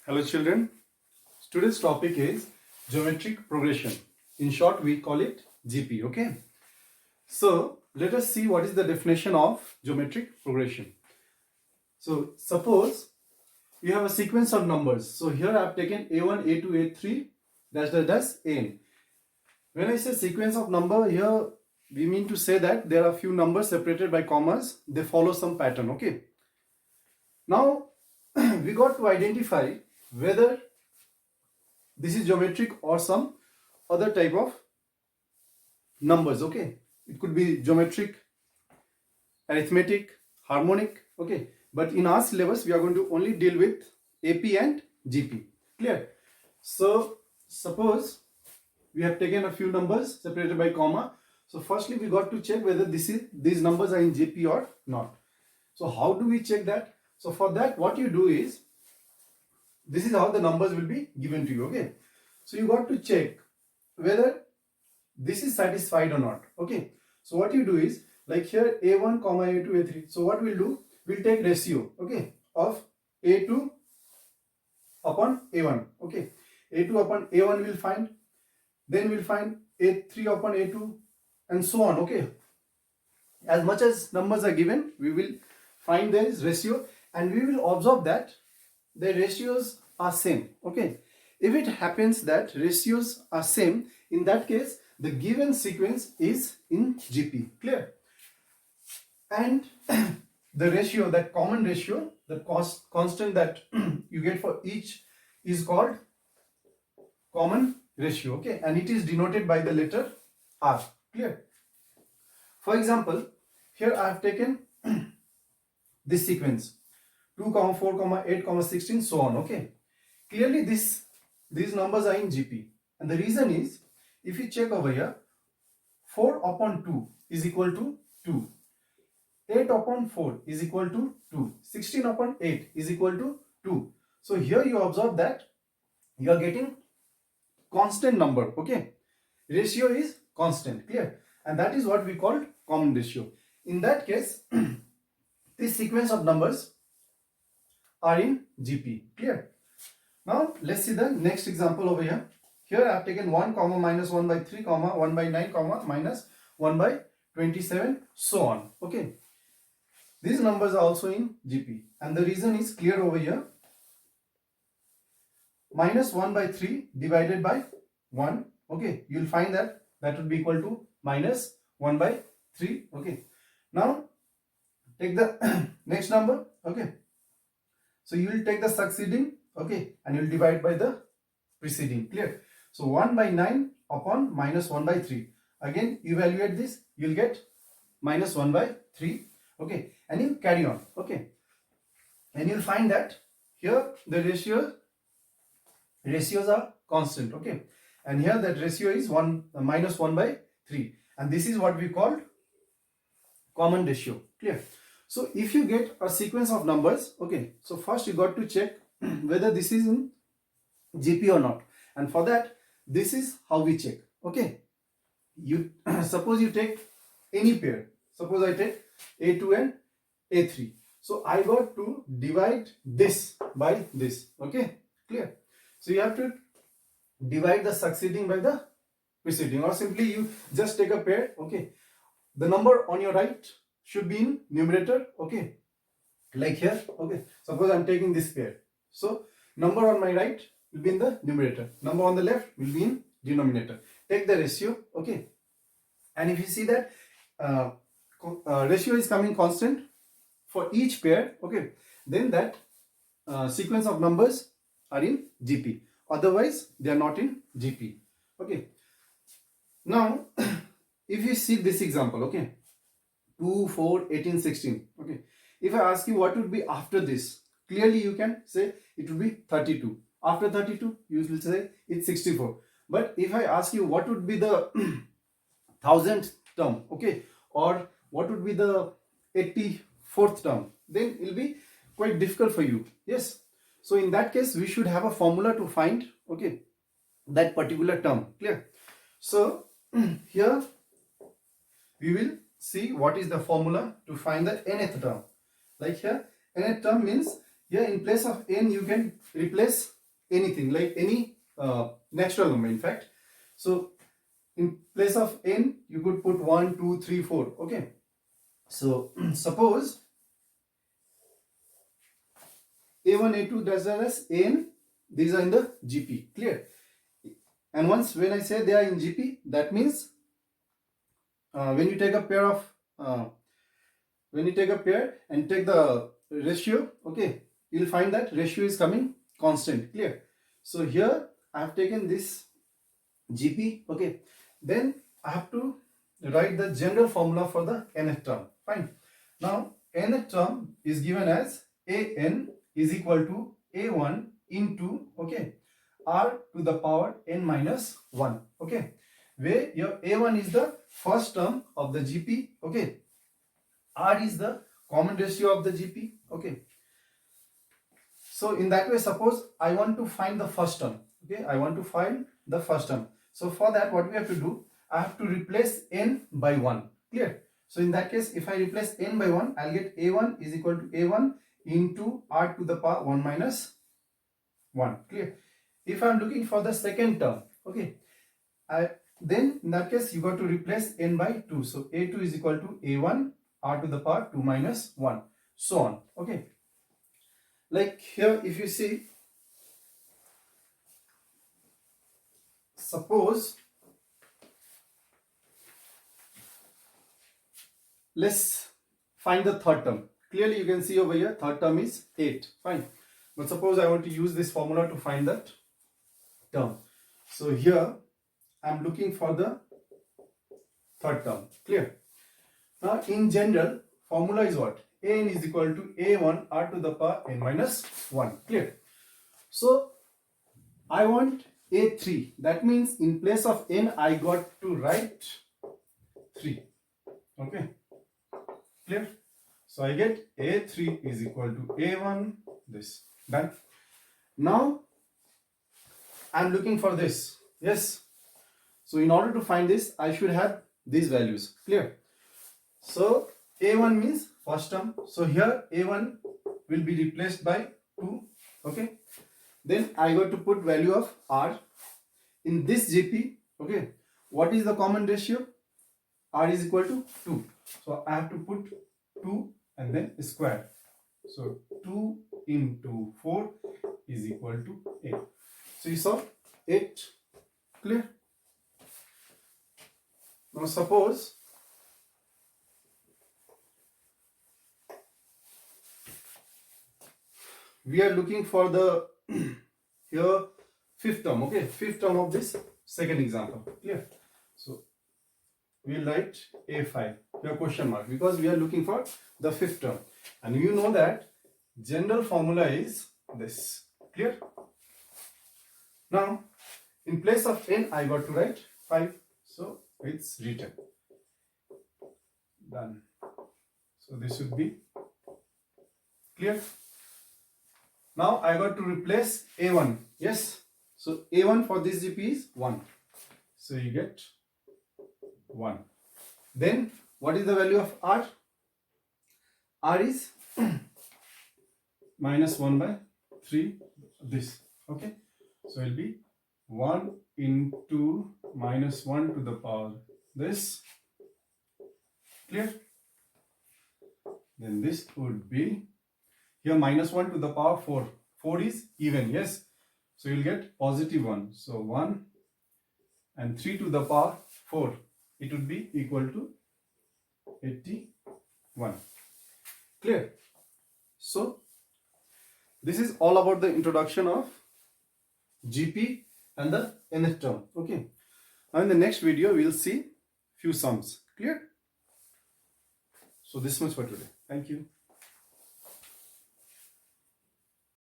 Hello children, today's topic is geometric progression. In short, we call it GP, okay? So, let us see what is the definition of geometric progression. So, suppose you have a sequence of numbers. So, here I have taken A1, A2, A3, dash, N. When I say sequence of number, here we mean to say that there are few numbers separated by commas. They follow some pattern, okay? Now, we got to identify whether this is geometric or some other type of numbers, okay? It could be geometric, arithmetic, harmonic, okay? But in our syllabus, we are going to only deal with AP and GP. Clear? So, suppose we have taken a few numbers separated by comma. So, firstly, we got to check whether these numbers are in GP or not. So, how do we check that? So, for that, what you do is, this is how the numbers will be given to you, okay? So, you got to check whether this is satisfied or not, okay? So, what you do is, like here A1, A2, A3. So, what we'll do, we'll take ratio, okay, of A2 upon A1, okay? A2 upon A1 we'll find, then we'll find A3 upon A2 and so on, okay? As much as numbers are given, we will find their ratio and we will observe that the ratios are same, okay? If it happens that ratios are same, in that case, the given sequence is in GP, clear? And the ratio, that common ratio, the constant that you get for each is called common ratio, okay? And it is denoted by the letter R, clear? For example, here I have taken this sequence 2, 4, 8, 16, so on, okay? Clearly these numbers are in GP. And the reason is, if you check over here, 4 upon 2 is equal to 2. 8 upon 4 is equal to 2. 16 upon 8 is equal to 2. So here you observe that you are getting constant number, okay? Ratio is constant, clear? And that is what we call common ratio. In that case, this sequence of numbers are in GP, clear? Now let's see the next example over here. Here I have taken 1, minus 1 by 3, 1 by 9, minus 1 by 27, so on, okay? These numbers are also in GP and the reason is clear over here. Minus 1 by 3 divided by 1, okay? You'll find that would be equal to minus 1 by 3, okay? Now take the next number, okay? So you will take the succeeding, okay, and you will divide by the preceding, clear? So 1 by 9 upon minus 1 by 3. Again, evaluate this, you will get minus 1 by 3, okay? And you carry on, okay? And you will find that here the ratios are constant, okay? And here that ratio is minus 1 by 3. And this is what we call common ratio, clear? So if you get a sequence of numbers, okay, so first you got to check whether this is in GP or not. And for that, this is how we check, okay? You suppose you take any pair. Suppose I take A2 and A3. So I got to divide this by this, okay? Clear? So you have to divide the succeeding by the preceding, or simply you just take a pair, okay? The number on your right should be in numerator, okay? Like here, okay? Suppose I'm taking this pair. So number on my right will be in the numerator. Number on the left will be in denominator. Take the ratio, okay? And if you see that ratio is coming constant for each pair, okay? Then that sequence of numbers are in GP. Otherwise, they are not in GP, okay? Now, if you see this example, okay? 2, 4, 18, 16, okay? If I ask you what would be after this, clearly you can say it would be 32. After 32, you will say it's 64. But if I ask you what would be the 1000th term, okay? Or what would be the 84th term, then it will be quite difficult for you, yes? So in that case, we should have a formula to find, okay, that particular term, clear? So here we will see what is the formula to find the nth term. Like here, nth term means here in place of n you can replace anything, like any natural number in fact. So in place of n you could put 1, 2, 3, 4. Okay, so suppose a1, a2 as well as an, these are in the GP, clear? And once when I say they are in GP, that means when you take a pair of and take the ratio, okay, you'll find that ratio is coming constant, clear? So here I have taken this GP, okay, then I have to write the general formula for the nth term. Fine. Now nth term is given as an is equal to a1 into, okay, r to the power n minus 1, okay, where your a1 is the first term of the GP, okay, r is the common ratio of the GP, okay. So in that way, suppose I want to find the first term, okay, I want to find the first term. So for that, what we have to do, I have to replace n by 1, clear? So in that case, if I replace n by 1, I'll get a1 is equal to a1 into r to the power 1 minus 1, clear? If I'm looking for the second term, okay, then in that case you got to replace n by 2. So a2 is equal to a1 r to the power 2 minus 1, so on, okay. Like here, if you see, suppose let's find the third term. Clearly you can see over here, third term is 8, fine. But suppose I want to use this formula to find that term. So here I'm looking for the third term, clear? Now in general, formula is what? An is equal to a1 r to the power n minus 1, clear? So I want a3, that means in place of n I got to write 3, okay, clear? So I get a3 is equal to a1, this, done. Now I'm looking for this, yes. So in order to find this, I should have these values, clear? So a1 means first term, so here a1 will be replaced by 2, okay. Then I got to put value of r in this GP, okay. What is the common ratio? R is equal to 2, so I have to put 2 and then square. So 2 into 4 is equal to 8. So you saw 8, clear? Now suppose we are looking for the here fifth term, okay, fifth term of this second example, clear? So we'll write a5 here question mark, because we are looking for the fifth term, and you know that general formula is this, clear? Now in place of n I got to write 5, so it's written, done. So this should be clear. Now I got to replace a1, yes. So a1 for this GP is 1, so you get 1. Then what is the value of r? R is minus 1 by 3, this, okay. So it will be 1 into minus 1 to the power this, clear? Then this would be here minus 1 to the power 4. 4 is even, yes. So you'll get positive 1. So 1 and 3 to the power 4. It would be equal to 81. Clear? So this is all about the introduction of GP and the nth term. Okay. Now in the next video we'll see few sums. Clear? So this much for today. Thank you.